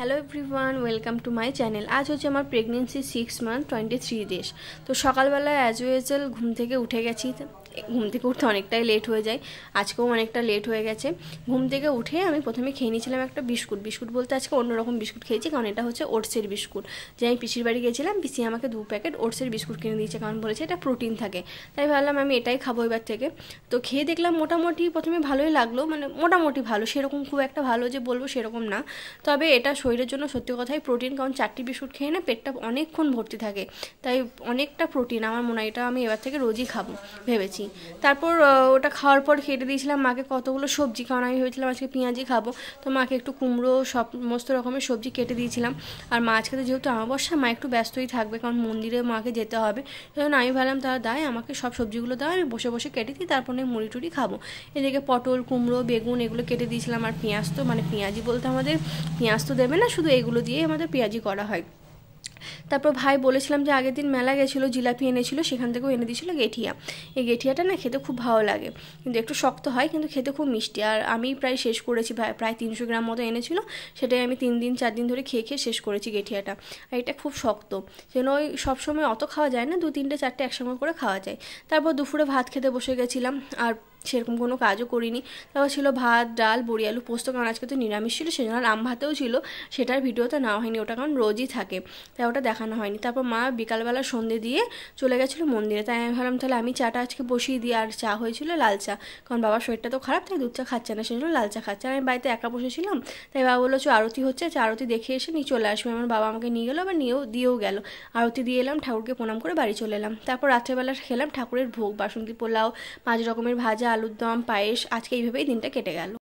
Hello everyone, welcome to my channel. আজ হচ্ছে আমার প্রেগনেন্সি 6 মান্থ 23 ডেজ। তো সকালবেলা অ্যাজ ইউজুয়াল ঘুম থেকে উঠে গেছি। ঘুম থেকে উঠতে অনেকটাই লেট হয়ে যায়, আজকেও অনেকটা লেট হয়ে গেছে। ঘুম থেকে উঠে আমি প্রথমে খেয়ে নিয়েছিলাম একটা বিস্কুট বলতে আজকে অন্যরকম বিস্কুট খেয়েছি, কারণ এটা হচ্ছে ওটসের বিস্কুট। যে আমি পিসির বাড়ি গেছিলাম, পিসি আমাকে 2 প্যাকেট ওটসের বিস্কুট কিনে দিয়েছে, কারণ বলেছে এটা প্রোটিন থাকে। তাই ভাবলাম আমি এটাই খাবো এবার থেকে। তো খেয়ে দেখলাম মোটামুটি প্রথমে ভালোই লাগলো, মানে মোটামুটি ভালো, সেরকম খুব একটা ভালো যে বলবো সেরকম না। তবে এটা শরীরের জন্য সত্যি কথাই প্রোটিন, কারণ 4টি বিস্কুট খেয়ে না পেটটা অনেকক্ষণ ভর্তি থাকে, তাই অনেকটা প্রোটিন। আমার মনে হয় এটা আমি এবার থেকে রোজই খাবো ভেবেছি। তারপর ওটা খাওয়ার পর কেটে দিয়েছিলাম মাকে কতগুলো সবজি, কারণ আমি ভেবেছিলাম আজকে পেঁয়াজি খাবো। তো মাকে একটু কুমড়ো সমস্ত রকমের সবজি কেটে দিয়েছিলাম। আর মা আজকে তো যেহেতু অমাবস্যা, মা একটু ব্যস্তই থাকবে, কারণ মন্দিরে মাকে যেতে হবে। সেজন্য আমি ভাবলাম তারা দেয় আমাকে সব সবজিগুলো দেয়, আমি বসে বসে কেটে দিই, তারপরে মুড়ি টুড়ি খাবো। এদিকে পটল, কুমড়ো, বেগুন এগুলো কেটে দিয়েছিলাম। আর পেঁয়াজ তো মানে পেঁয়াজি বলতে আমাদের পেঁয়াজ তো দেবে না, শুধু এগুলো দিয়েই আমাদের পেঁয়াজি করা হয়। তারপর ভাই বলেছিলাম যে আগের দিন মেলা গেছিলো, জিলাপি এনেছিল, সেখান থেকেও এনে দিয়েছিলো গেঠিয়া। এই গেঠিয়াটা না খেতে খুব ভালো লাগে, কিন্তু একটু শক্ত হয়, কিন্তু খেতে খুব মিষ্টি। আর আমি প্রায় শেষ করেছি, প্রায় 300 গ্রাম মতো এনেছিল, সেটাই আমি 3 দিন 4 দিন ধরে খেয়ে খেয়ে শেষ করেছি গেঠিয়াটা। আর এটা খুব শক্ত, যেন ওই সবসময় অত খাওয়া যায় না, 2 3 4টে একসঙ্গে করে খাওয়া যায়। তারপর দুপুরে ভাত খেতে বসে গেছিলাম, আর সেরকম কোনো কাজও করিনি। তারপর ছিল ভাত, ডাল, বড়ি আলু পোস্ত, কারণ আজকে তো নিরামিষ ছিল, সেজন্য আম ভাতেও ছিল, সেটার ভিডিওটা নেওয়া হয়নি, ওটা কারণ রোজই থাকে, তাই ওটা দেখানো হয়নি। তারপর মা বিকালবেলা সন্ধে দিয়ে চলে গেছিলো মন্দিরে, তাই আমি ভাবলাম তাহলে আমি চাটা আজকে বসিয়ে দিই। আর চা হয়েছিল লাল চা, কারণ বাবার শরীরটা তো খারাপ, তাই দুধ চা খাচ্ছে না, সেজন্য লাল চা খাচ্ছে। আর আমি বাড়িতে একা বসেছিলাম, তাই বাবা বললো আরতি হচ্ছে, আরতি দেখে এসে নিয়ে চলে আসবে। আমার বাবা আমাকে নিয়ে গেলো, আবার দিয়েও গেল। আরতি দিয়ে এলাম, ঠাকুরকে প্রণাম করে বাড়ি চলে এলাম। তারপর রাত্রেবেলা খেলাম ঠাকুরের ভোগ, বাসন্তী পোলাও, 5 রকমের ভাজা, আলুর দম, পায়েস। আজকে এইভাবেই দিনটা কেটে গেল।